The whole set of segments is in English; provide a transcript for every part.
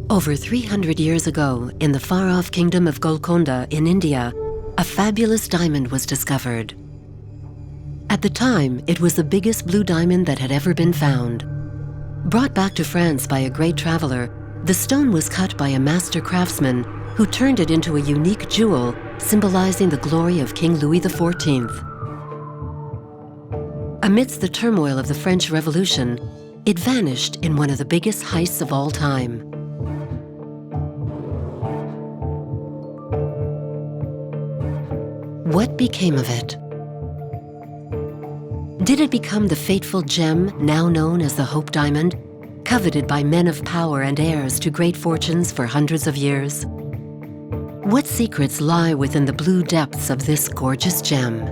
Over 300 years ago, in the far-off kingdom of Golconda in India, a fabulous diamond was discovered. At the time, it was the biggest blue diamond that had ever been found. Brought back to France by a great traveler, the stone was cut by a master craftsman who turned it into a unique jewel symbolizing the glory of King Louis XIV. Amidst the turmoil of the French Revolution, it vanished in one of the biggest heists of all time. What became of it? Did it become the fateful gem now known as the Hope Diamond, coveted by men of power and heirs to great fortunes for hundreds of years? What secrets lie within the blue depths of this gorgeous gem?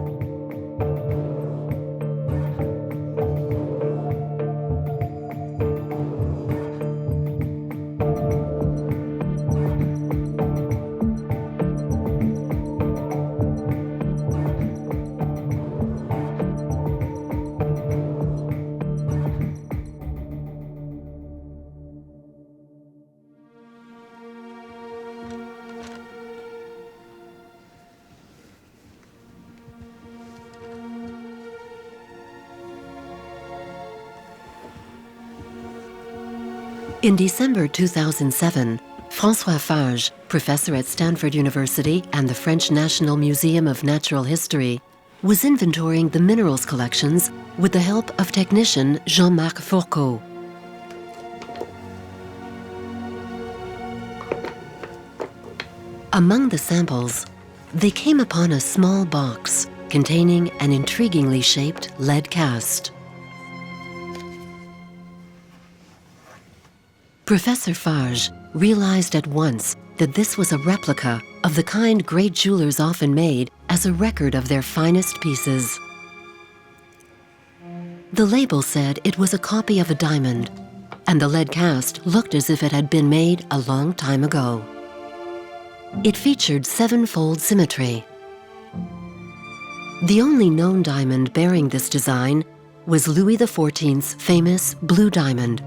In December 2007, François Farges, professor at Stanford University and the French National Museum of Natural History, was inventorying the minerals collections with the help of technician Jean-Marc Fourcault. Among the samples, they came upon a small box containing an intriguingly shaped lead cast. Professor Farges realized at once that this was a replica of the kind great jewelers often made as a record of their finest pieces. The label said it was a copy of a diamond, and the lead cast looked as if it had been made a long time ago. It featured seven-fold symmetry. The only known diamond bearing this design was Louis XIV's famous blue diamond,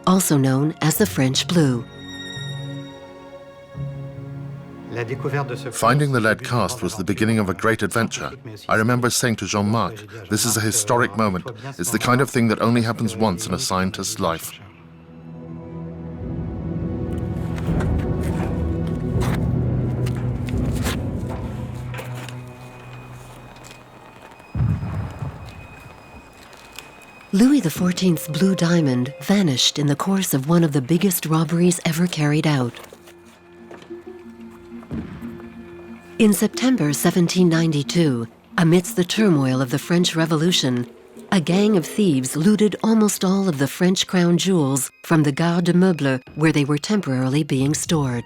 also known as the French blue. Finding the lead cast was the beginning of a great adventure. I remember saying to Jean-Marc, "This is a historic moment. It's the kind of thing that only happens once in a scientist's life." Louis XIV's blue diamond vanished in the course of one of the biggest robberies ever carried out. In September 1792, amidst the turmoil of the French Revolution, a gang of thieves looted almost all of the French crown jewels from the Gare de Meubles where they were temporarily being stored.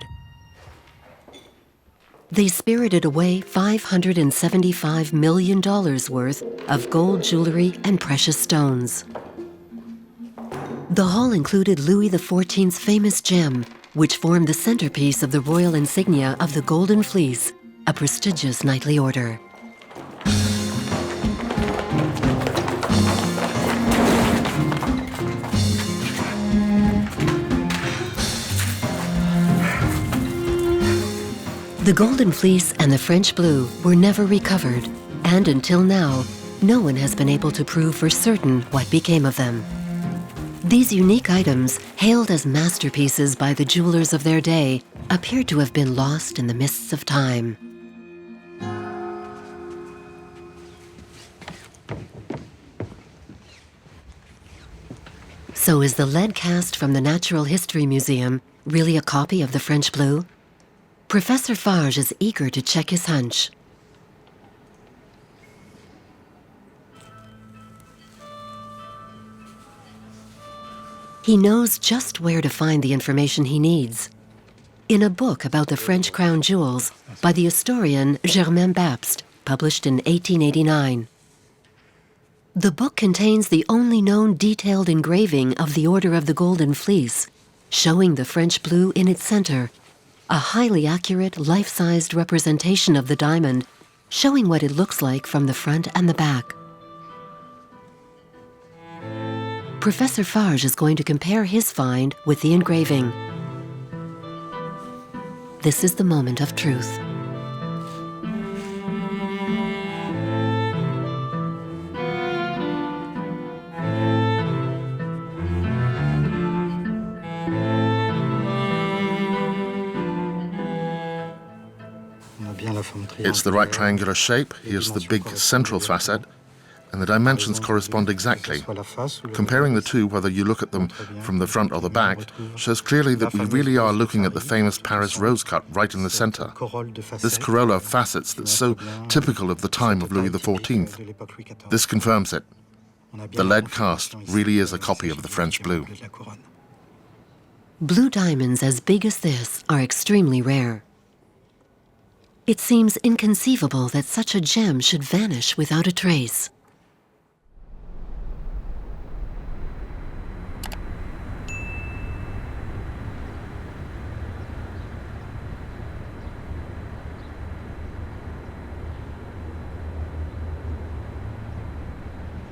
They spirited away $575 million worth of gold jewelry and precious stones. The haul included Louis XIV's famous gem, which formed the centerpiece of the royal insignia of the Golden Fleece, a prestigious knightly order. The Golden Fleece and the French blue were never recovered, and until now, no one has been able to prove for certain what became of them. These unique items, hailed as masterpieces by the jewelers of their day, appear to have been lost in the mists of time. So is the lead cast from the Natural History Museum really a copy of the French blue? Professor Farges is eager to check his hunch. He knows just where to find the information he needs. In a book about the French crown jewels by the historian Germain Baptiste, published in 1889. The book contains the only known detailed engraving of the Order of the Golden Fleece, showing the French blue in its center, a highly accurate, life-sized representation of the diamond, showing what it looks like from the front and the back. Professor Farges is going to compare his find with the engraving. this is the moment of truth. It's the right triangular shape, here's the big central facet, and the dimensions correspond exactly. Comparing the two, whether you look at them from the front or the back, shows clearly that we really are looking at the famous Paris rose cut right in the center. This corolla of facets that's so typical of the time of Louis XIV. This confirms it. The lead cast really is a copy of the French blue. Blue diamonds as big as this are extremely rare. It seems inconceivable that such a gem should vanish without a trace.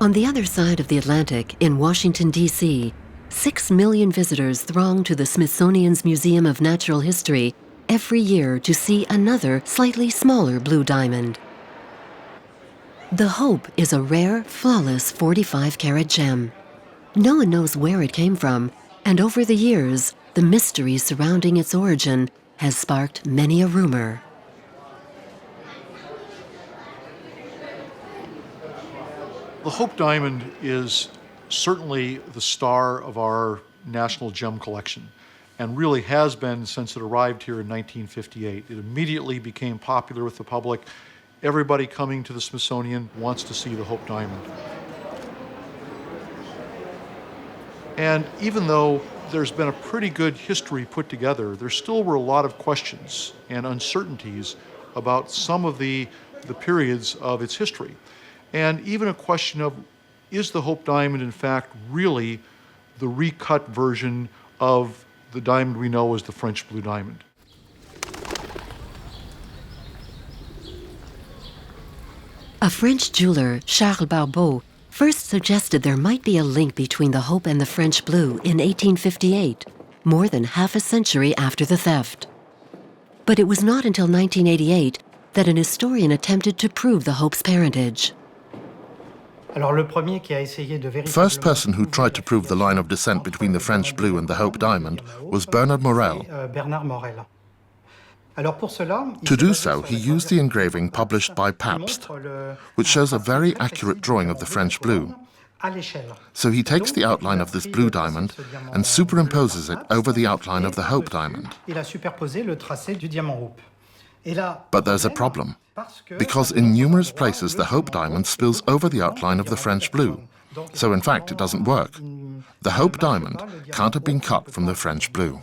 On the other side of the Atlantic, in Washington, D.C., 6 million visitors throng to the Smithsonian's Museum of Natural History every year to see another, slightly smaller blue diamond. The Hope is a rare, flawless 45-carat gem. No one knows where it came from, and over the years, the mystery surrounding its origin has sparked many a rumor. The Hope diamond is certainly the star of our national gem collection, and really has been since it arrived here in 1958. It immediately became popular with the public. Everybody coming to the Smithsonian wants to see the Hope diamond. And even though there's been a pretty good history put together, there still were a lot of questions and uncertainties about some of the periods of its history. And even a question of, is the Hope diamond in fact really the recut version of the diamond we know as the French blue diamond? A French jeweler, Charles Barbeau, first suggested there might be a link between the Hope and the French blue in 1858, more than half a century after the theft. But it was not until 1988 that an historian attempted to prove the Hope's parentage. The first person who tried to prove the line of descent between the French blue and the Hope diamond was Bernard Morel. To do so, he used the engraving published by Pabst, which shows a very accurate drawing of the French blue. So he takes the outline of this blue diamond and superimposes it over the outline of the Hope diamond. But there's a problem, because in numerous places the Hope diamond spills over the outline of the French blue. So in fact, it doesn't work. The Hope diamond can't have been cut from the French blue.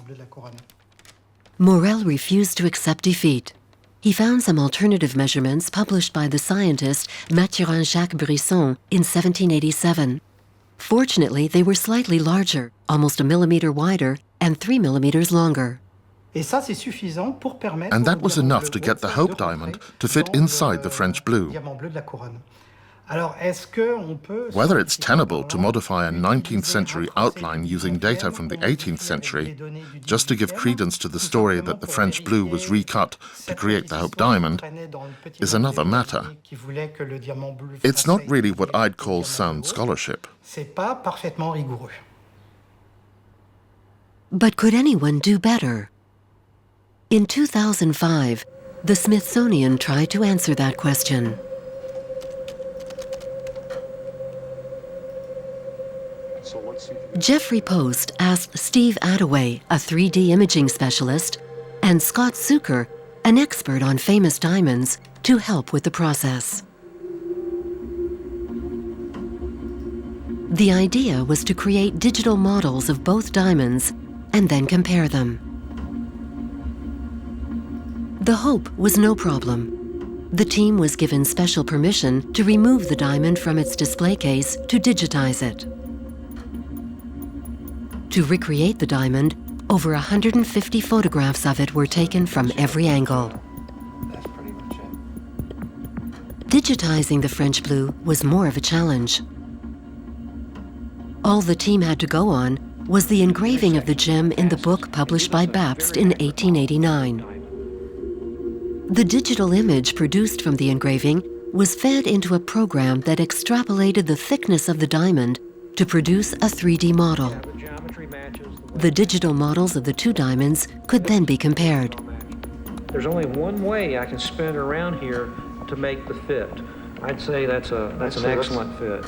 Morel refused to accept defeat. He found some alternative measurements published by the scientist Mathurin-Jacques Brisson in 1787. Fortunately, they were slightly larger, almost a millimeter wider and 3 millimeters longer. And that was enough to get the Hope diamond to fit inside the French blue. Whether it's tenable to modify a 19th century outline using data from the 18th century, just to give credence to the story that the French blue was recut to create the Hope diamond, is another matter. It's not really what I'd call sound scholarship. But could anyone do better? In 2005, the Smithsonian tried to answer that question. Jeffrey Post asked Steve Attaway, a 3D imaging specialist, and Scott Zucker, an expert on famous diamonds, to help with the process. The idea was to create digital models of both diamonds and then compare them. The Hope was no problem. The team was given special permission to remove the diamond from its display case to digitize it. To recreate the diamond, over 150 photographs of it were taken from every angle. That's pretty much it. Digitizing the French blue was more of a challenge. All the team had to go on was the engraving of the gem in the book published by Pabst in 1889. The digital image produced from the engraving was fed into a program that extrapolated the thickness of the diamond to produce a 3D model. The digital models of the two diamonds could then be compared. There's only one way I can spin it around here to make the fit. I'd say that's an excellent fit.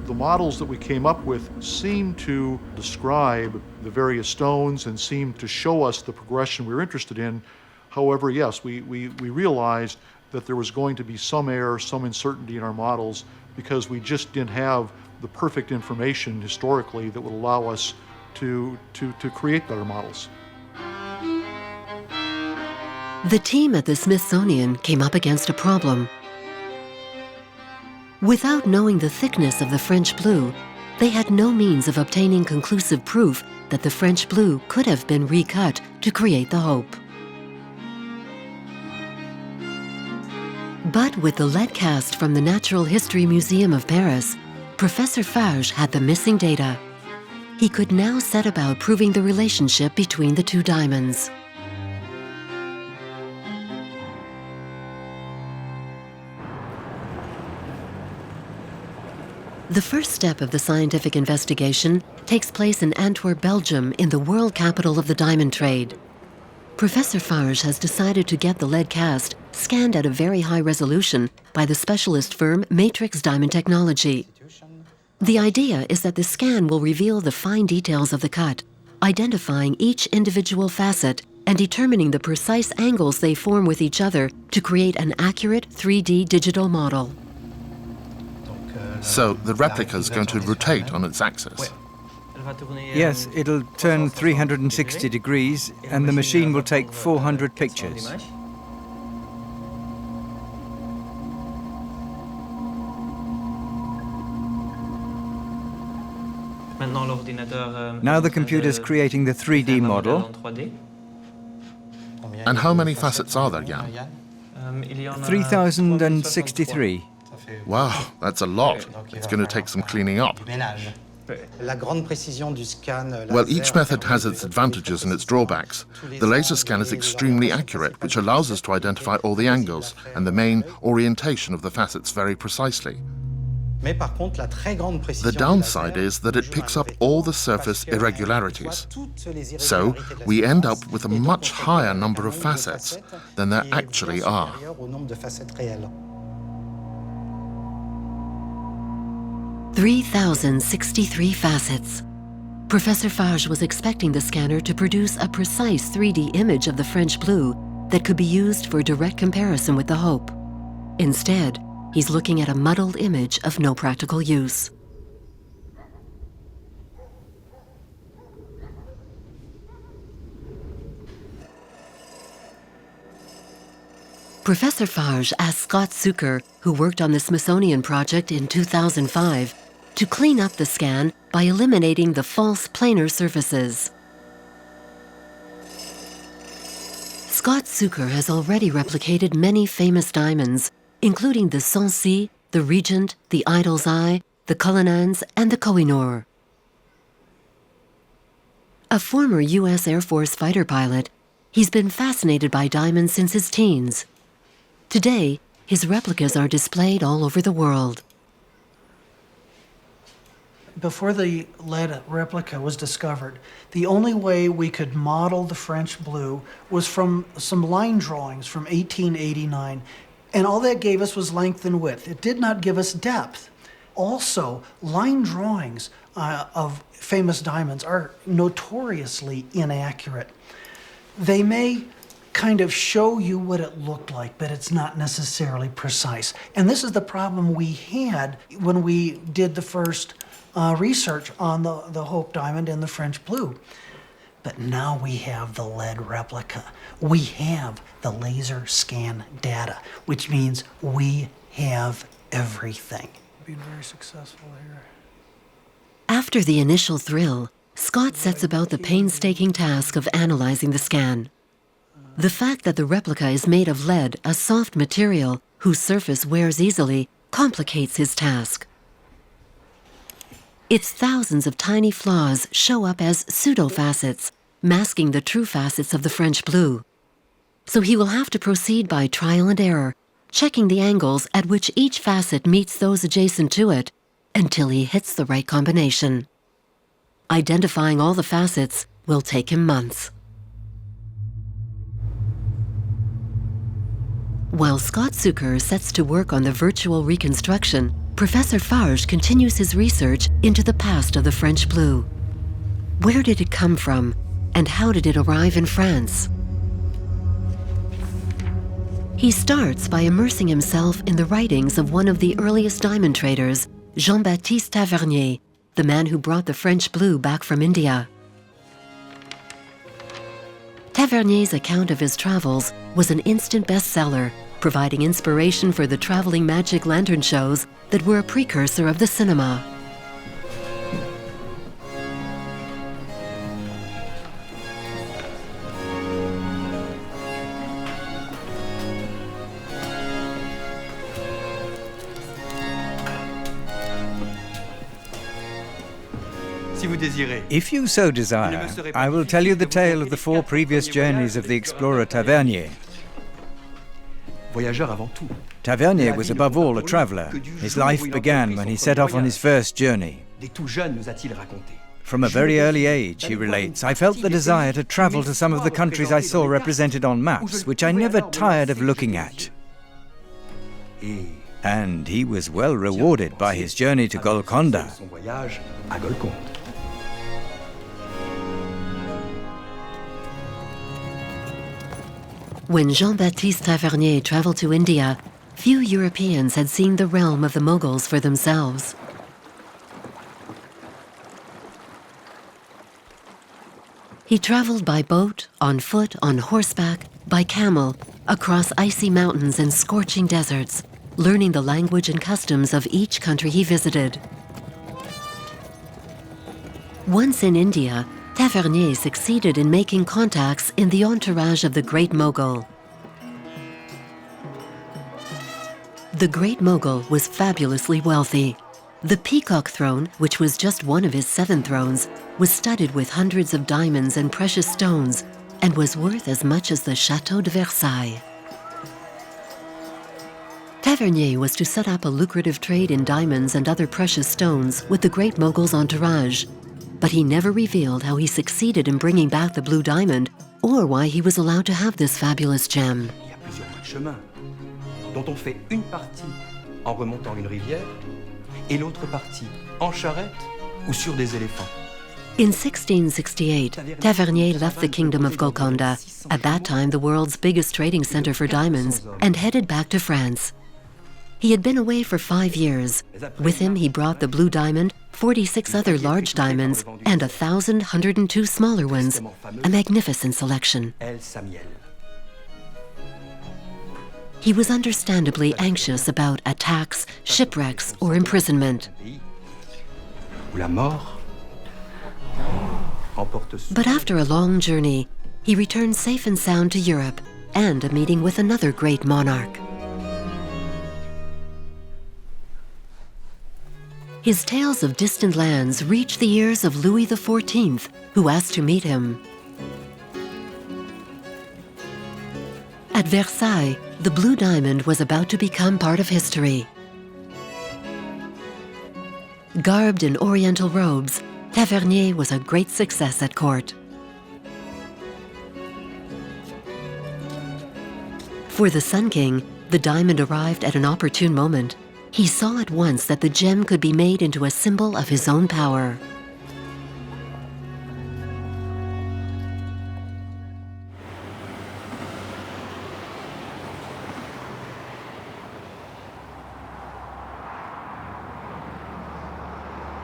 The models that we came up with seem to describe the various stones and seem to show us the progression we were interested in. However, yes, we realized that there was going to be some error, some uncertainty in our models because we just didn't have the perfect information historically that would allow us to create better models. The team at the Smithsonian came up against a problem. Without knowing the thickness of the French blue, they had no means of obtaining conclusive proof that the French blue could have been recut to create the hope. But with the lead cast from the Natural History Museum of Paris, Professor Farges had the missing data. He could now set about proving the relationship between the two diamonds. The first step of the scientific investigation takes place in Antwerp, Belgium, in the world capital of the diamond trade. Professor Farges has decided to get the lead cast scanned at a very high resolution by the specialist firm Matrix Diamond Technology. The idea is that the scan will reveal the fine details of the cut, identifying each individual facet and determining the precise angles they form with each other to create an accurate 3D digital model. So the replica is going to rotate on its axis. Yes, it'll turn 360 degrees and the machine will take 400 pictures. Now the computer's creating the 3D model. And how many facets are there, Jan? 3,063. Wow, that's a lot. It's going to take some cleaning up. Well, each method has its advantages and its drawbacks. The laser scan is extremely accurate, which allows us to identify all the angles and the main orientation of the facets very precisely. The downside is that it picks up all the surface irregularities. So we end up with a much higher number of facets than there actually are. 3,063 facets. Professor Farges was expecting the scanner to produce a precise 3D image of the French blue that could be used for direct comparison with the hope. Instead, he's looking at a muddled image of no practical use. Professor Farges asked Scott Zucker, who worked on the Smithsonian project in 2005, to clean up the scan by eliminating the false planar surfaces. Scott Zucker has already replicated many famous diamonds, including the Sancy, the Regent, the Idol's Eye, the Cullinans, and the Kohinoor. A former U.S. Air Force fighter pilot, he's been fascinated by diamonds since his teens. Today, his replicas are displayed all over the world. Before the lead replica was discovered, the only way we could model the French blue was from some line drawings from 1889, and all that gave us was length and width. It did not give us depth. Also, line drawings of famous diamonds are notoriously inaccurate. They may kind of show you what it looked like, but it's not necessarily precise. And this is the problem we had when we did the first research on the Hope diamond and the French blue. But now we have the lead replica. We have the laser scan data, which means we have everything. Being very successful here. After the initial thrill, Scott sets about the painstaking task of analyzing the scan. The fact that the replica is made of lead, a soft material whose surface wears easily, complicates his task. Its thousands of tiny flaws show up as pseudo-facets, masking the true facets of the French blue. so he will have to proceed by trial and error, checking the angles at which each facet meets those adjacent to it until he hits the right combination. Identifying all the facets will take him months. While Scott Zucker sets to work on the virtual reconstruction, Professor Farges continues his research into the past of the French blue. Where did it come from, and how did it arrive in France? He starts by immersing himself in the writings of one of the earliest diamond traders, Jean-Baptiste Tavernier, the man who brought the French blue back from India. Tavernier's account of his travels was an instant bestseller, providing inspiration for the traveling magic lantern shows that were a precursor of the cinema. If you so desire, I will tell you the tale of the 4 previous journeys of the explorer Tavernier. Tavernier was above all a traveller. His life began when he set off on his first journey. From a very early age, he relates, I felt the desire to travel to some of the countries I saw represented on maps, which I never tired of looking at. And he was well rewarded by his journey to Golconda. When Jean-Baptiste Tavernier traveled to India, few Europeans had seen the realm of the Mughals for themselves. He traveled by boat, on foot, on horseback, by camel, across icy mountains and scorching deserts, learning the language and customs of each country he visited. Once in India, Tavernier succeeded in making contacts in the entourage of the Great Mogul. The Great Mogul was fabulously wealthy. The Peacock Throne, which was just one of his 7 thrones, was studded with hundreds of diamonds and precious stones and was worth as much as the Château de Versailles. Tavernier was to set up a lucrative trade in diamonds and other precious stones with the Great Mogul's entourage, but he never revealed how he succeeded in bringing back the blue diamond or why he was allowed to have this fabulous gem. Il y a plusieurs chemins dont on fait une partie en remontant une rivière et l'autre partie en charrette ou sur des éléphants. In 1668, Tavernier left the kingdom of Golconda, at that time the world's biggest trading center for diamonds, and headed back to France. He had been away for 5 years. With him, he brought the blue diamond, 46 other large diamonds, and 1,102 smaller ones, a magnificent selection. He was understandably anxious about attacks, shipwrecks, or imprisonment. But after a long journey, he returned safe and sound to Europe, and a meeting with another great monarch. His tales of distant lands reached the ears of Louis XIV, who asked to meet him. At Versailles, the blue diamond was about to become part of history. Garbed in oriental robes, Tavernier was a great success at court. For the Sun King, the diamond arrived at an opportune moment. He saw at once that the gem could be made into a symbol of his own power.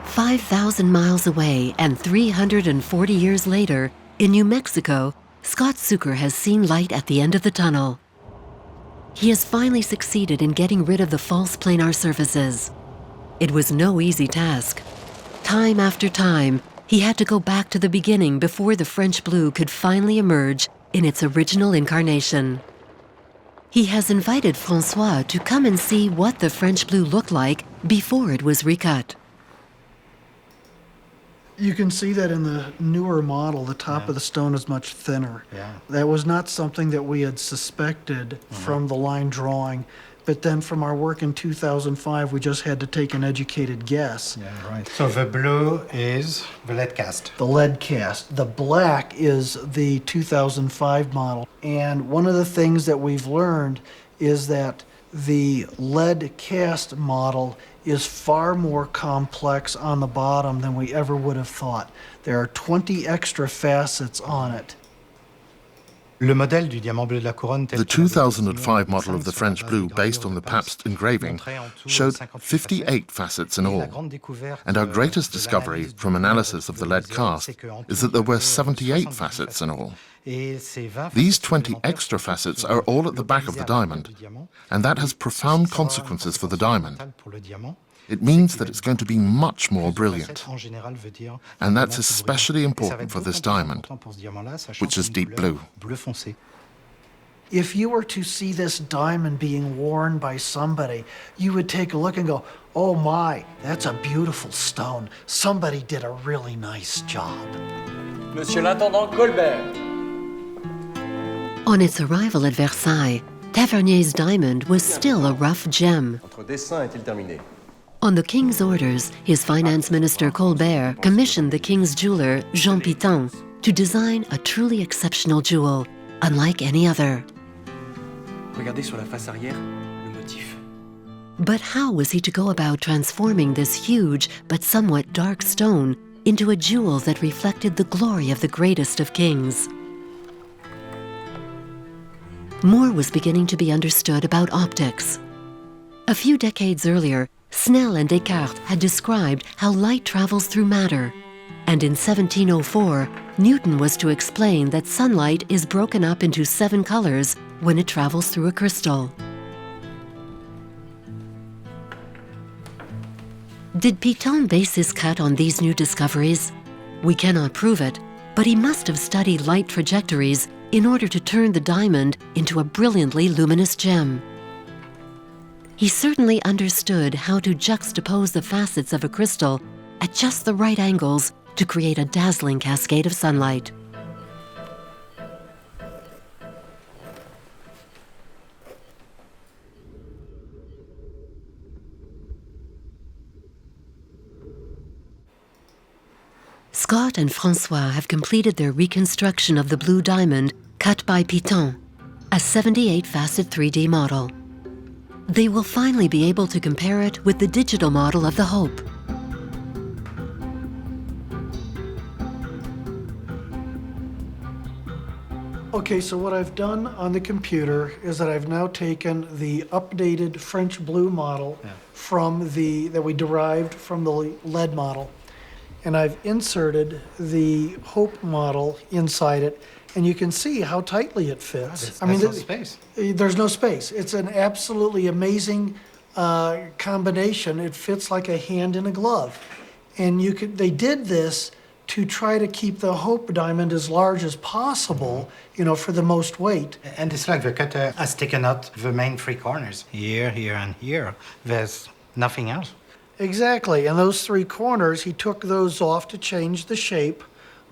"5,000 miles away and 340 years later, in New Mexico, Scott Zucker has seen light at the end of the tunnel. He has finally succeeded in getting rid of the false planar surfaces. It was no easy task. Time after time, he had to go back to the beginning before the French blue could finally emerge in its original incarnation. He has invited François to come and see what the French blue looked like before it was recut. You can see that in the newer model, the top of the stone is much thinner. Yeah. That was not something that we had suspected from the line drawing, but then from our work in 2005, we just had to take an educated guess. Yeah, right. So the blue is the lead cast. The lead cast. The black is the 2005 model. And one of the things that we've learned is that the lead cast model is far more complex on the bottom than we ever would have thought. There are 20 extra facets on it. Le modèle du diamant bleu de la couronne, The 2005 model of the French blue, based on the Pabst engraving, showed 58 facets in all. And our greatest discovery from analysis of the lead cast is that there were 78 facets in all. These 20 extra facets are all at the back of the diamond, and that has profound consequences for the diamond. It means that it's going to be much more brilliant. And that's especially important for this diamond, which is deep blue. If you were to see this diamond being worn by somebody, you would take a look and go, oh my, that's a beautiful stone. Somebody did a really nice job. Monsieur l'intendant Colbert. On its arrival at Versailles, Tavernier's diamond was still a rough gem. Votre dessin est-il terminé? On the king's orders, his finance minister Colbert commissioned the king's jeweler, Jean Piton, to design a truly exceptional jewel, unlike any other. Regardez sur la face arrière le motif. But how was he to go about transforming this huge but somewhat dark stone into a jewel that reflected the glory of the greatest of kings? More was beginning to be understood about optics. A few decades earlier, Snell and Descartes had described how light travels through matter, and in 1704, Newton was to explain that sunlight is broken up into 7 colors when it travels through a crystal. Did Piton base his cut on these new discoveries? We cannot prove it, but he must have studied light trajectories in order to turn the diamond into a brilliantly luminous gem. He certainly understood how to juxtapose the facets of a crystal at just the right angles to create a dazzling cascade of sunlight. Scott and François have completed their reconstruction of the blue diamond cut by Piton, a 78-facet 3D model. They will finally be able to compare it with the digital model of the Hope. Okay, so what I've done on the computer is that I've now taken the updated French blue model that we derived from the lead model, and I've inserted the Hope model inside it, and you can see how tightly it fits. There's no space. There's no space. It's an absolutely amazing combination. It fits like a hand in a glove. And they did this to try to keep the Hope diamond as large as possible, for the most weight. And it's like the cutter has taken out the main 3 corners. Here, here, and here. There's nothing else. Exactly, and those 3 corners, he took those off to change the shape.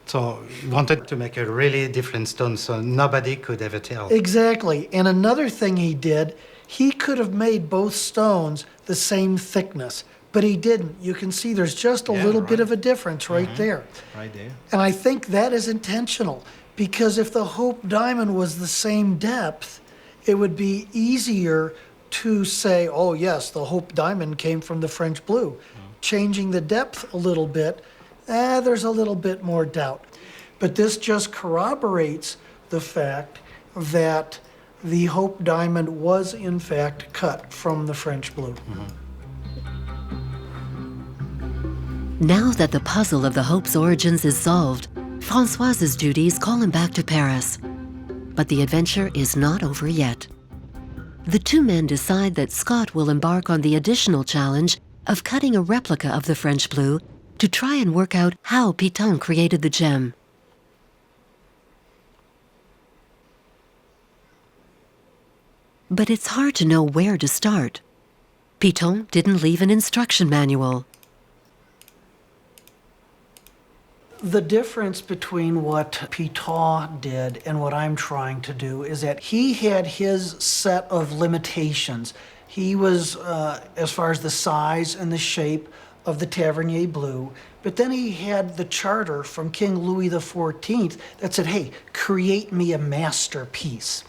So he wanted to make a really different stone so nobody could ever tell. Exactly, and another thing he did, he could have made both stones the same thickness, but he didn't. You can see there's just a little bit of a difference right there. Right there. And I think that is intentional, because if the Hope diamond was the same depth, it would be easier to say, oh yes, the Hope diamond came from the French blue. Changing the depth a little bit, there's a little bit more doubt. But this just corroborates the fact that the Hope diamond was in fact cut from the French blue. Now that the puzzle of the Hope's origins is solved, François's duties call him back to Paris. But the adventure is not over yet. The 2 men decide that Scott will embark on the additional challenge of cutting a replica of the French blue to try and work out how Piton created the gem. But it's hard to know where to start. Piton didn't leave an instruction manual. The difference between what Piton did and what I'm trying to do is that he had his set of limitations. He was, as far as the size and the shape of the Tavernier Blue, but then he had the charter from King Louis XIV that said, hey, create me a masterpiece.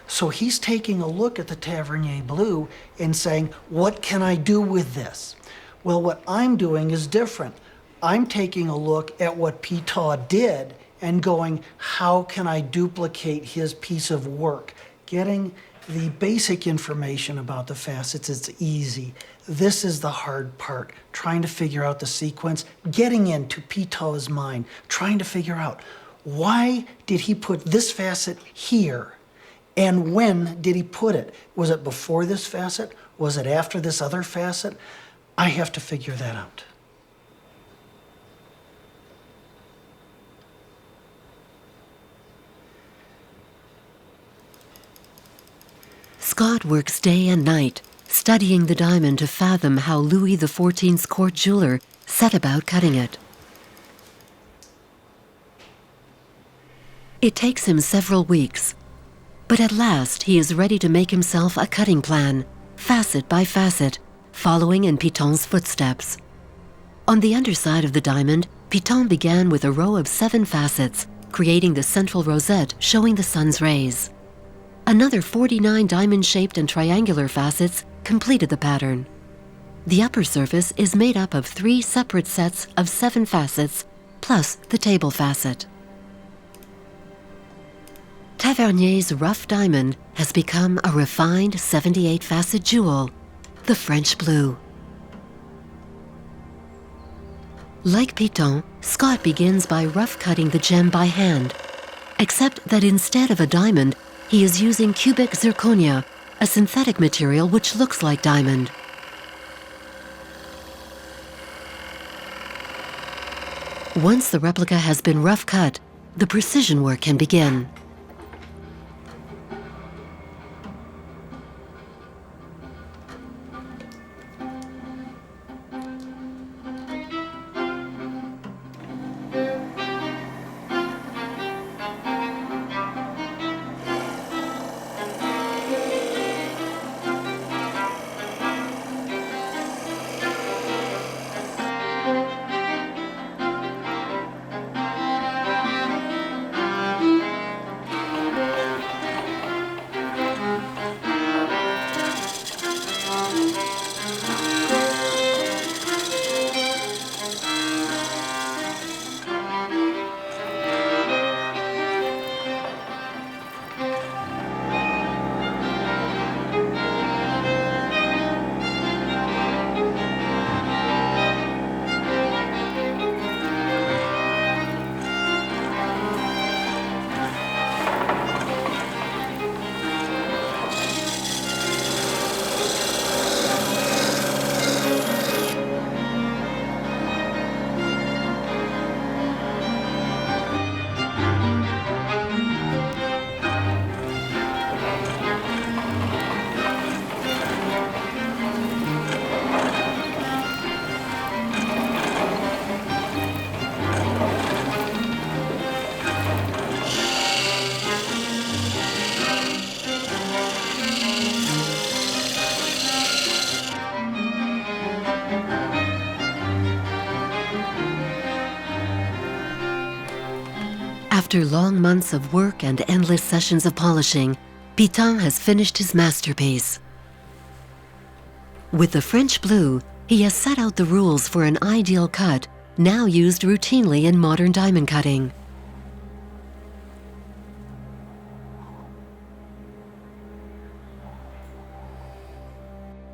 So he's taking a look at the Tavernier Blue and saying, what can I do with this? Well, what I'm doing is different. I'm taking a look at what Piton did and going, how can I duplicate his piece of work? Getting the basic information about the facets is easy. This is the hard part, trying to figure out the sequence, getting into Piton's mind, trying to figure out why did he put this facet here? And when did he put it? Was it before this facet? Was it after this other facet? I have to figure that out. Scott works day and night, studying the diamond to fathom how Louis XIV's court jeweler set about cutting it. It takes him several weeks, but at last he is ready to make himself a cutting plan, facet by facet, following in Piton's footsteps. On the underside of the diamond, Piton began with a row of 7 facets, creating the central rosette showing the sun's rays. Another 49 diamond-shaped and triangular facets completed the pattern. The upper surface is made up of 3 separate sets of 7 facets, plus the table facet. Tavernier's rough diamond has become a refined 78-facet jewel, the French blue. Like Piton, Scott begins by rough-cutting the gem by hand, except that instead of a diamond, he is using cubic zirconia, a synthetic material which looks like diamond. Once the replica has been rough cut, the precision work can begin. After long months of work and endless sessions of polishing, Piton has finished his masterpiece. With the French blue, he has set out the rules for an ideal cut, now used routinely in modern diamond cutting.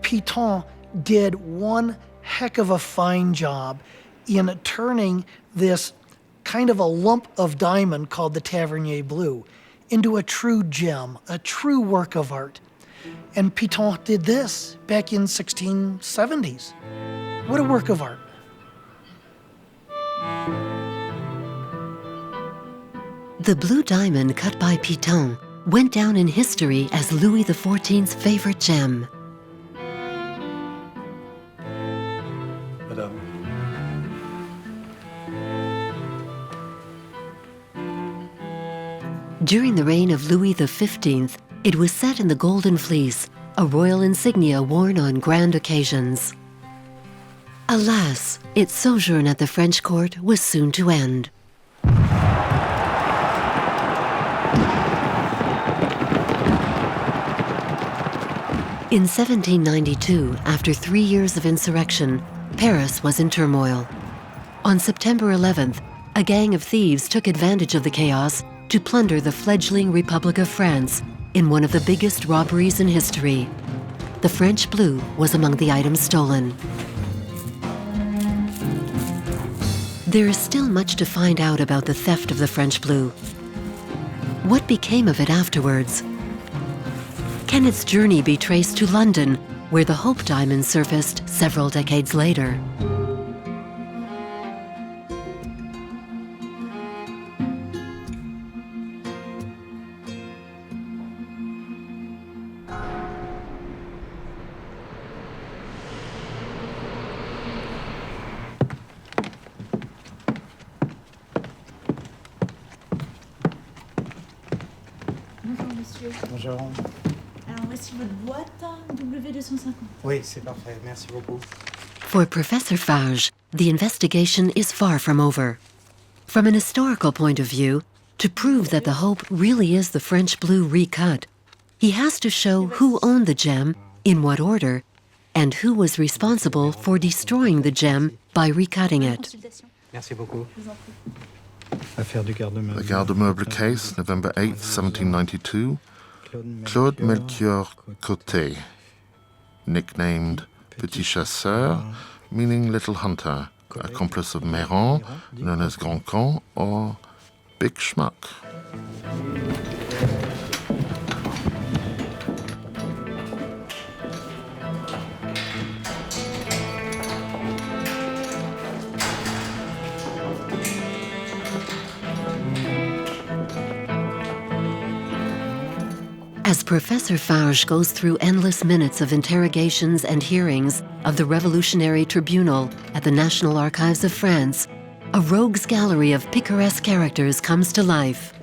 Piton did one heck of a fine job in turning this kind of a lump of diamond called the Tavernier Blue into a true gem, a true work of art. And Piton did this back in 1670s. What a work of art. The blue diamond cut by Piton went down in history as Louis XIV's favorite gem. Madame. During the reign of Louis XV, it was set in the Golden Fleece, a royal insignia worn on grand occasions. Alas, its sojourn at the French court was soon to end. In 1792, after 3 years of insurrection, Paris was in turmoil. On September 11th, a gang of thieves took advantage of the chaos to plunder the fledgling Republic of France in one of the biggest robberies in history. The French blue was among the items stolen. There is still much to find out about the theft of the French blue. What became of it afterwards? Can its journey be traced to London, where the Hope diamond surfaced several decades later? Bonjour monsieur. Bonjour. Alors voici votre boîte W250. Oui, c'est parfait. Merci beaucoup. For Professor Farges, the investigation is far from over. From an historical point of view, to prove that the Hope really is the French blue recut, he has to show who owned the gem, in what order, and who was responsible for destroying the gem by recutting it. Merci beaucoup. Je vous en prie. Affaire du garde-meuble. The Garde-Meuble case, November 8th, 1792. Claude Melchior Côté, nicknamed Petit Chasseur, meaning Little Hunter, accomplice of Méran, known as Grand Con or Big Schmuck. As Professor Farges goes through endless minutes of interrogations and hearings of the Revolutionary Tribunal at the National Archives of France, a rogues gallery of picaresque characters comes to life.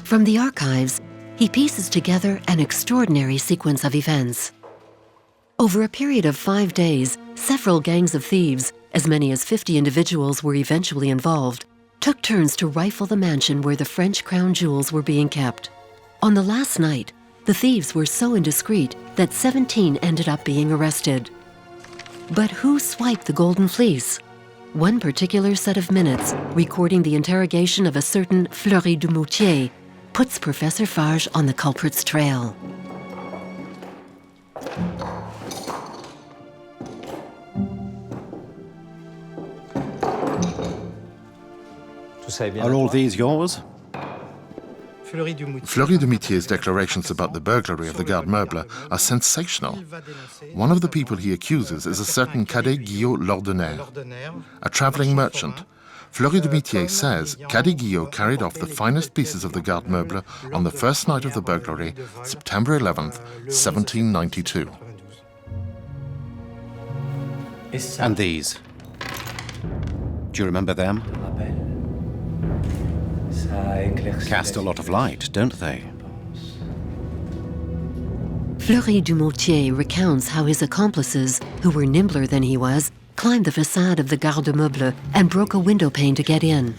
From the archives, he pieces together an extraordinary sequence of events. Over a period of 5 days, several gangs of thieves, as many as 50 individuals were eventually involved, took turns to rifle the mansion where the French crown jewels were being kept. On the last night, the thieves were so indiscreet that 17 ended up being arrested. But who swiped the Golden Fleece? One particular set of minutes, recording the interrogation of a certain Fleury du Moutier, puts Professor Farges on the culprit's trail. Are all these yours? Fleury du Moutier's declarations about the burglary of the Garde-Meuble are sensational. One of the people he accuses is a certain Cadet Guillot Lordener, a travelling merchant. Fleury du Moutier says Cadet Guillot carried off the finest pieces of the Garde-Meuble on the first night of the burglary, September 11th, 1792. And these? Do you remember them? Cast a lot of light, don't they? Fleury du Moutier recounts how his accomplices, who were nimbler than he was, climbed the facade of the Garde-Meuble and broke a window pane to get in.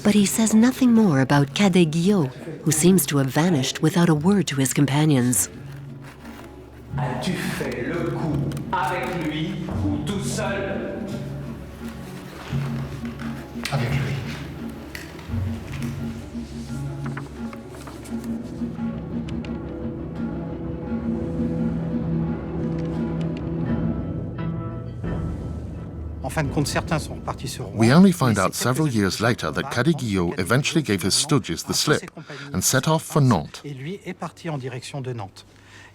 But he says nothing more about Cadet Guillot, who seems to have vanished without a word to his companions. As-tu fait le coup avec lui ou tout seul? Avec lui. We only find out several years later that Cadet Guillot eventually gave his stooges the slip and set off for Nantes.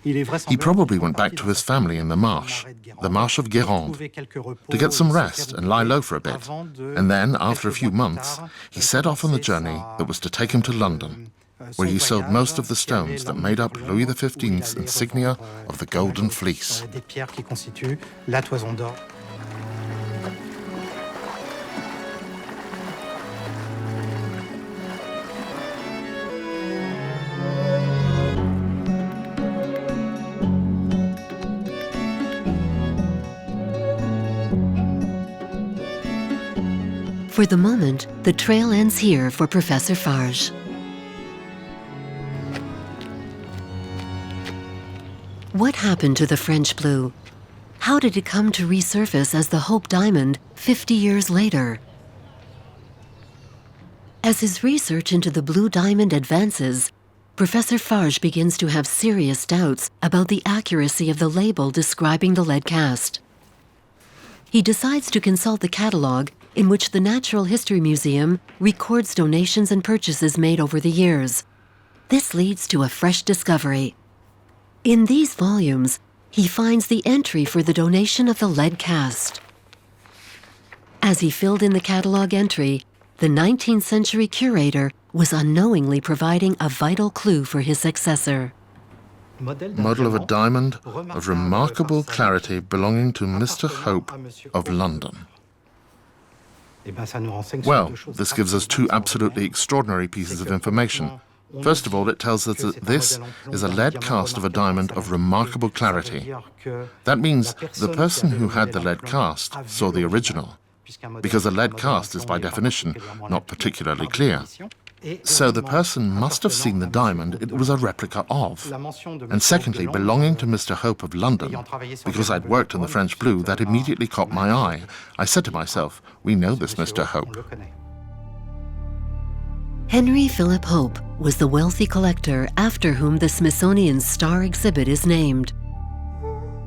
He probably went back to his family in the Marsh of Guérande, to get some rest and lie low for a bit. And then, after a few months, he set off on the journey that was to take him to London, where he sold most of the stones that made up Louis XV's insignia of the Golden Fleece. For the moment, the trail ends here for Professor Farges. What happened to the French blue? How did it come to resurface as the Hope Diamond 50 years later? As his research into the blue diamond advances, Professor Farges begins to have serious doubts about the accuracy of the label describing the lead cast. He decides to consult the catalog in which the Natural History Museum records donations and purchases made over the years. This leads to a fresh discovery. In these volumes, he finds the entry for the donation of the lead cast. As he filled in the catalog entry, the 19th century curator was unknowingly providing a vital clue for his successor. Model of a diamond of remarkable clarity belonging to Mr. Hope of London. Well, this gives us two absolutely extraordinary pieces of information. First of all, it tells us that this is a lead cast of a diamond of remarkable clarity. That means the person who had the lead cast saw the original, because a lead cast is by definition not particularly clear. So the person must have seen the diamond it was a replica of. And secondly, belonging to Mr. Hope of London, because I'd worked in the French blue, that immediately caught my eye. I said to myself, we know this Mr. Hope. Henry Philip Hope was the wealthy collector after whom the Smithsonian's Star exhibit is named.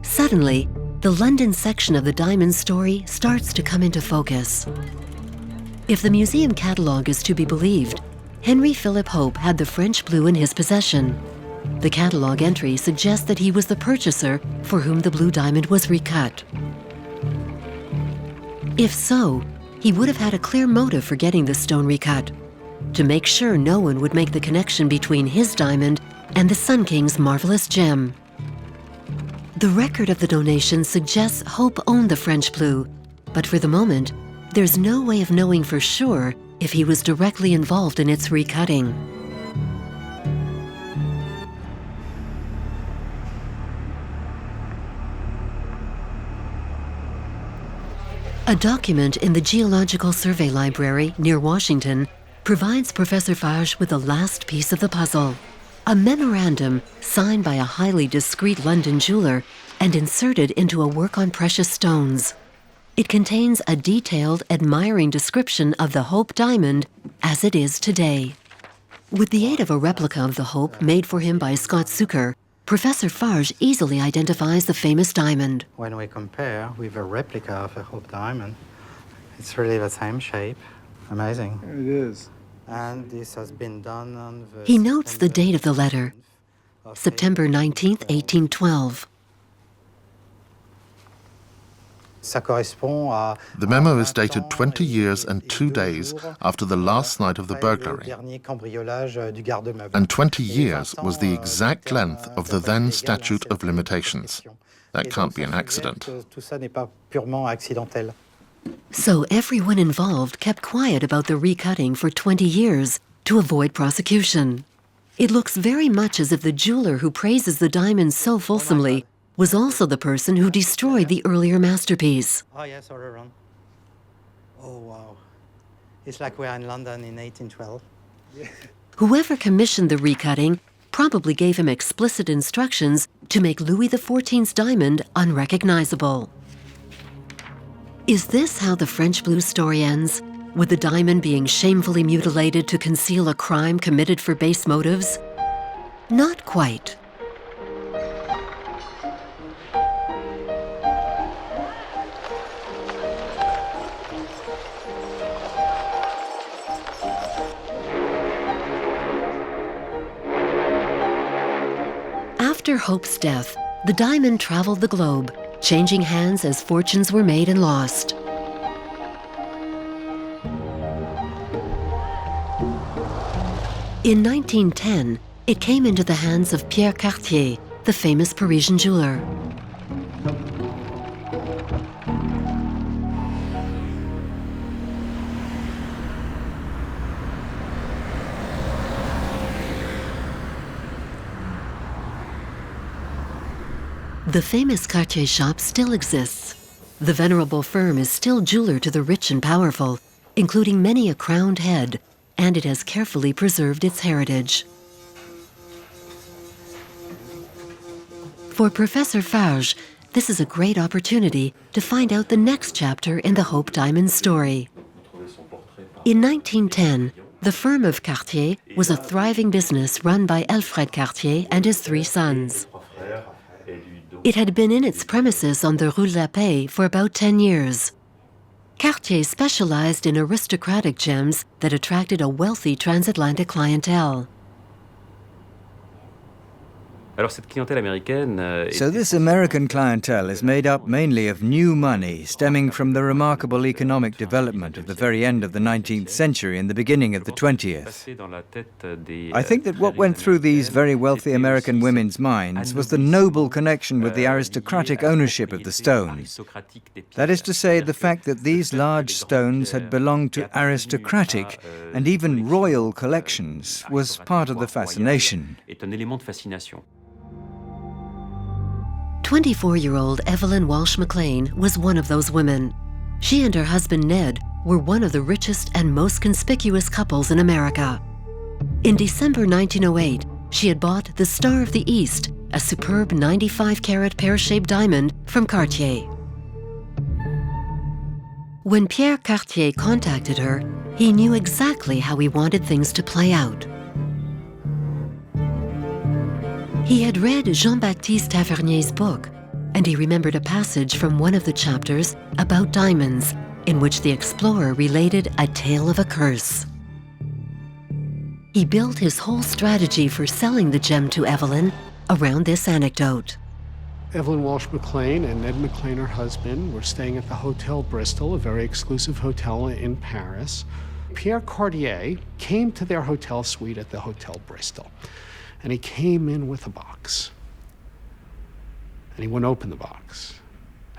Suddenly, the London section of the diamond story starts to come into focus. If the museum catalog is to be believed, Henry Philip Hope had the French blue in his possession. The catalog entry suggests that he was the purchaser for whom the blue diamond was recut. If so, he would have had a clear motive for getting the stone recut: to make sure no one would make the connection between his diamond and the Sun King's marvelous gem. The record of the donation suggests Hope owned the French blue, but for the moment, there's no way of knowing for sure if he was directly involved in its recutting. A document in the Geological Survey Library near Washington provides Professor Farges with the last piece of the puzzle: a memorandum signed by a highly discreet London jeweler and inserted into a work on precious stones. It contains a detailed, admiring description of the Hope diamond as it is today. With the aid of a replica of the Hope made for him by Scott Zucker, Professor Farges easily identifies the famous diamond. When we compare with a replica of a Hope diamond, it's really the same shape. Amazing. It is. And this has been done on the... He notes the date of the letter, September 19th, 1812. The memo is dated 20 years and 2 days after the last night of the burglary. And 20 years was the exact length of the then statute of limitations. That can't be an accident. So everyone involved kept quiet about the recutting for 20 years to avoid prosecution. It looks very much as if the jeweler who praises the diamond so fulsomely was also the person who destroyed the earlier masterpiece. Oh, yes, all around. Oh, wow. It's like we're in London in 1812. Whoever commissioned the recutting probably gave him explicit instructions to make Louis XIV's diamond unrecognizable. Is this how the French blue story ends, with the diamond being shamefully mutilated to conceal a crime committed for base motives? Not quite. After Hope's death, the diamond traveled the globe, changing hands as fortunes were made and lost. In 1910, it came into the hands of Pierre Cartier, the famous Parisian jeweler. The famous Cartier shop still exists. The venerable firm is still jeweler to the rich and powerful, including many a crowned head, and it has carefully preserved its heritage. For Professor Farges, this is a great opportunity to find out the next chapter in the Hope Diamond story. In 1910, the firm of Cartier was a thriving business run by Alfred Cartier and his 3 sons. It had been in its premises on the Rue de la Paix for about 10 years. Cartier specialized in aristocratic gems that attracted a wealthy transatlantic clientele. So this American clientele is made up mainly of new money stemming from the remarkable economic development of the very end of the 19th century and the beginning of the 20th. I think that what went through these very wealthy American women's minds was the noble connection with the aristocratic ownership of the stones. That is to say, the fact that these large stones had belonged to aristocratic and even royal collections was part of the fascination. 24-year-old Evelyn Walsh McLean was one of those women. She and her husband Ned were one of the richest and most conspicuous couples in America. In December 1908, she had bought the Star of the East, a superb 95-carat pear-shaped diamond from Cartier. When Pierre Cartier contacted her, he knew exactly how he wanted things to play out. He had read Jean-Baptiste Tavernier's book, and he remembered a passage from one of the chapters about diamonds, in which the explorer related a tale of a curse. He built his whole strategy for selling the gem to Evelyn around this anecdote. Evelyn Walsh McLean and Ned McLean, her husband, were staying at the Hotel Bristol, a very exclusive hotel in Paris. Pierre Cartier came to their hotel suite at the Hotel Bristol. And he came in with a box. And he wouldn't open the box.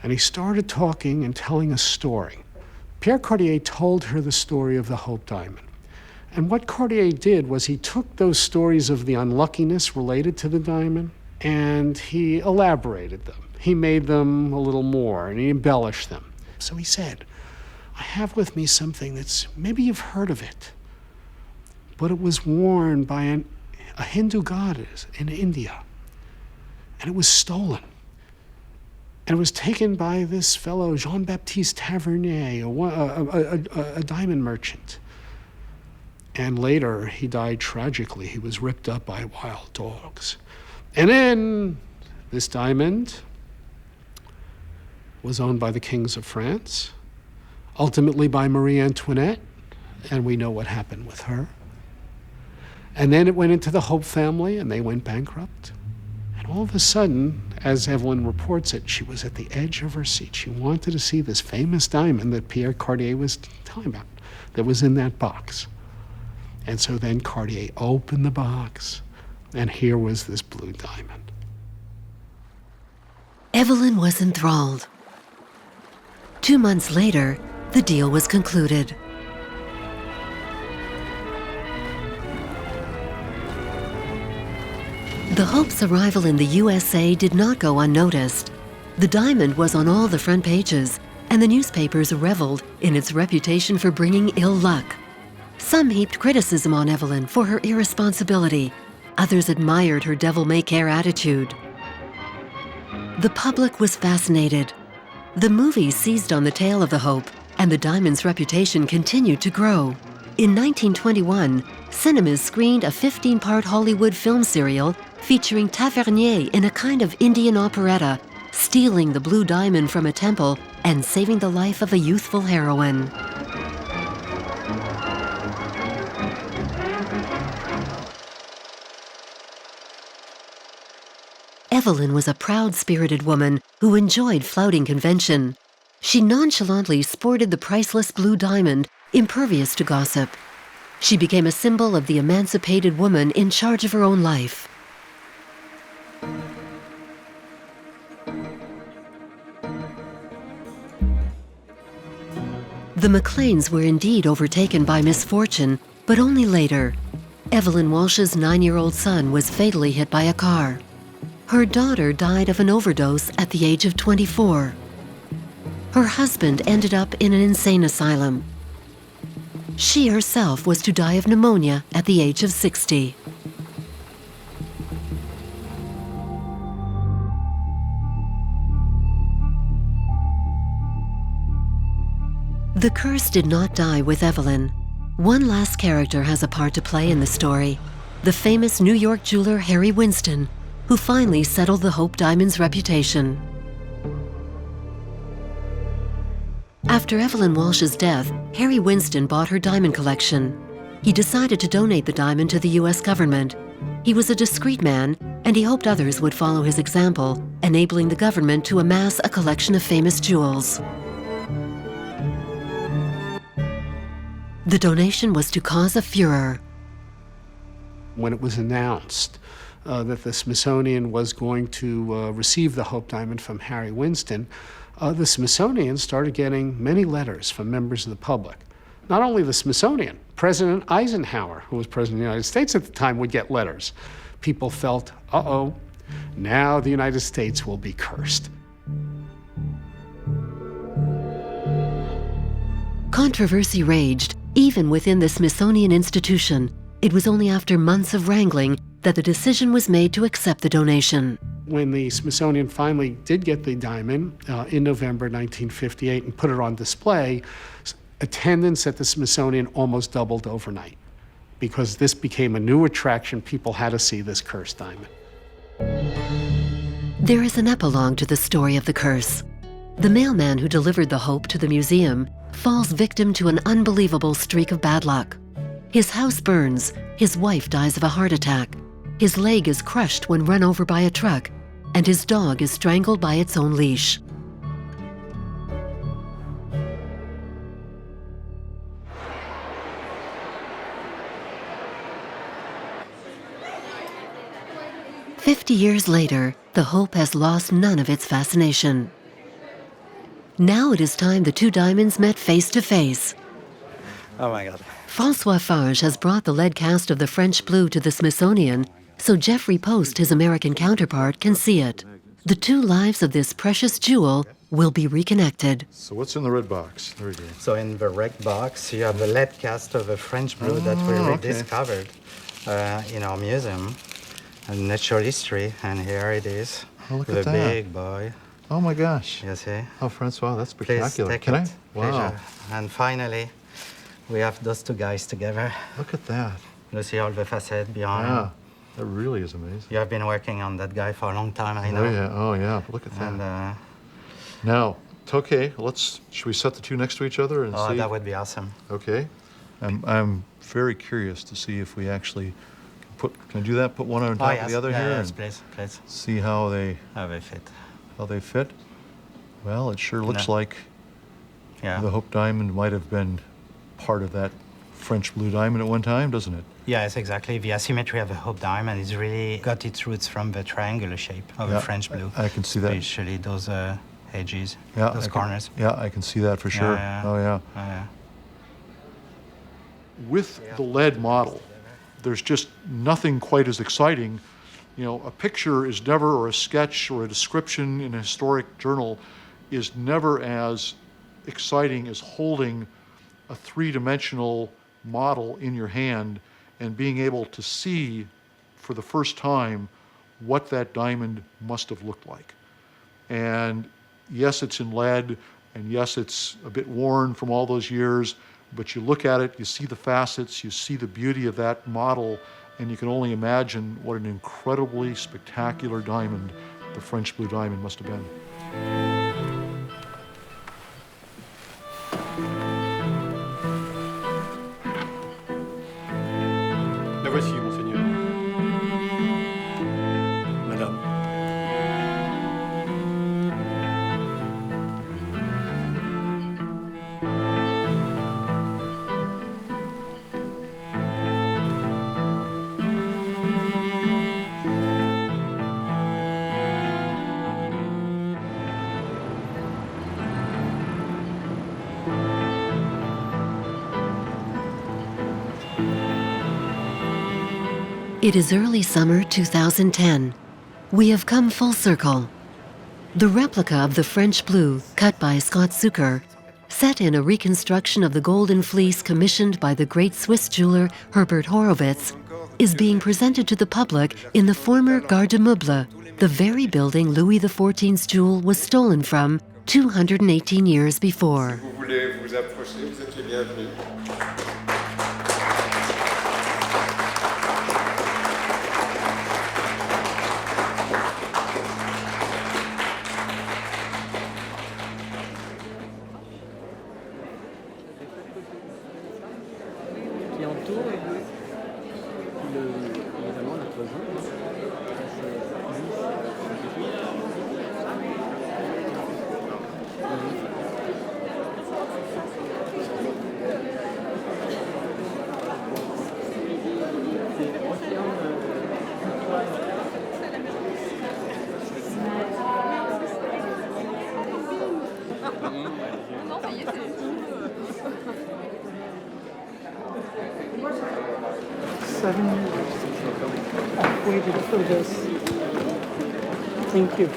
And he started talking and telling a story. Pierre Cartier told her the story of the Hope Diamond. And what Cartier did was he took those stories of the unluckiness related to the diamond and he elaborated them. He made them a little more and he embellished them. So he said, I have with me something that's, maybe you've heard of it, but it was worn by a Hindu goddess in India, and it was stolen. And it was taken by this fellow, Jean-Baptiste Tavernier, a diamond merchant. And later, he died tragically. He was ripped up by wild dogs. And then, this diamond was owned by the kings of France, ultimately by Marie Antoinette, and we know what happened with her. And then it went into the Hope family, and they went bankrupt. And all of a sudden, as Evelyn reports it, she was at the edge of her seat. She wanted to see this famous diamond that Pierre Cartier was telling about, that was in that box. And so then Cartier opened the box, and here was this blue diamond. Evelyn was enthralled. 2 months later, the deal was concluded. The Hope's arrival in the USA did not go unnoticed. The diamond was on all the front pages, and the newspapers reveled in its reputation for bringing ill luck. Some heaped criticism on Evelyn for her irresponsibility. Others admired her devil-may-care attitude. The public was fascinated. The movies seized on the tale of the Hope, and the diamond's reputation continued to grow. In 1921, cinemas screened a 15-part Hollywood film serial featuring Tavernier in a kind of Indian operetta, stealing the blue diamond from a temple and saving the life of a youthful heroine. Evelyn was a proud-spirited woman who enjoyed flouting convention. She nonchalantly sported the priceless blue diamond, impervious to gossip. She became a symbol of the emancipated woman in charge of her own life. The McLeans were indeed overtaken by misfortune, but only later. Evelyn Walsh's 9-year-old son was fatally hit by a car. Her daughter died of an overdose at the age of 24. Her husband ended up in an insane asylum. She herself was to die of pneumonia at the age of 60. The curse did not die with Evelyn. One last character has a part to play in the story, the famous New York jeweler Harry Winston, who finally settled the Hope Diamond's reputation. After Evelyn Walsh's death, Harry Winston bought her diamond collection. He decided to donate the diamond to the US government. He was a discreet man, and he hoped others would follow his example, enabling the government to amass a collection of famous jewels. The donation was to cause a furor. When it was announced that the Smithsonian was going to receive the Hope Diamond from Harry Winston, the Smithsonian started getting many letters from members of the public. Not only the Smithsonian, President Eisenhower, who was President of the United States at the time, would get letters. People felt, uh-oh, now the United States will be cursed. Controversy raged, even within the Smithsonian institution. It was only after months of wrangling that the decision was made to accept the donation. When the Smithsonian finally did get the diamond in November 1958 and put it on display, attendance at the Smithsonian almost doubled overnight because this became a new attraction. People had to see this cursed diamond. There is an epilogue to the story of the curse. The mailman who delivered the Hope to the museum falls victim to an unbelievable streak of bad luck. His house burns, his wife dies of a heart attack, his leg is crushed when run over by a truck, and his dog is strangled by its own leash. "50 years later, the Hope has lost none of its fascination. Now it is time the two diamonds met face to face. Oh my God. François Farges has brought the lead cast of the French blue to the Smithsonian, so Jeffrey Post, his American counterpart, can see it. The two lives of this precious jewel will be reconnected. So what's in the red box? There we go. So in the red box, you have the lead cast of a French blue that we rediscovered in our museum, and natural history, and here it is. Oh, look the at that. Big boy. Oh my gosh. You see? Oh, Francois, that's Please spectacular. take Can it. I? Wow. Pleasure. And finally, we have those two guys together. Look at that. You see all the facets behind. Yeah, that really is amazing. You have been working on that guy for a long time, I know. Oh yeah, look at that. And, now, okay, should we set the two next to each other and see? That would be awesome. Okay. I'm very curious to see if we actually can I do that? Put one on top of the other here? Yes, and please. See how they fit. How they fit? Well, it sure looks like the Hope Diamond might have been part of that French blue diamond at one time, doesn't it? Yes, exactly. The asymmetry of the Hope Diamond is really got its roots from the triangular shape of the French blue. I can see that. Especially those edges, Yeah, those corners. I can see that for sure. Oh, yeah. With the lead model, there's just nothing quite as exciting. You know, a picture is never, or a sketch or a description in a historic journal is never as exciting as holding a three-dimensional model in your hand and being able to see for the first time what that diamond must have looked like. And yes, it's in lead, and yes, it's a bit worn from all those years, but you look at it, you see the facets, you see the beauty of that model, and you can only imagine what an incredibly spectacular diamond the French blue diamond must have been. La voici, monseigneur. Madame. It is early summer 2010. We have come full circle. The replica of the French blue, cut by Scott Zucker, set in a reconstruction of the Golden Fleece commissioned by the great Swiss jeweler Herbert Horowitz, is being presented to the public in the former Gare de Meubles, the very building Louis XIV's jewel was stolen from 218 years before. Si vous voulez vous approcher, vous êtes les bienvenus. Qui entoure évidemment la toison. I've waited for this. Thank you.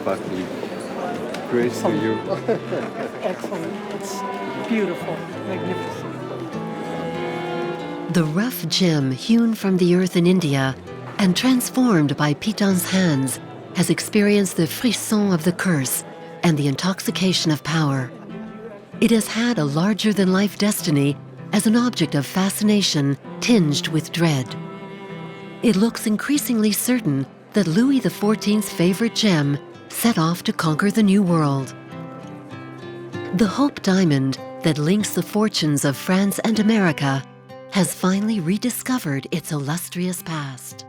Party. Grace to you. Excellent. It's beautiful, magnificent. The rough gem hewn from the earth in India and transformed by Piton's hands has experienced the frisson of the curse and the intoxication of power. It has had a larger-than-life destiny as an object of fascination tinged with dread. It looks increasingly certain that Louis XIV's favorite gem set off to conquer the New World. The Hope Diamond that links the fortunes of France and America has finally rediscovered its illustrious past.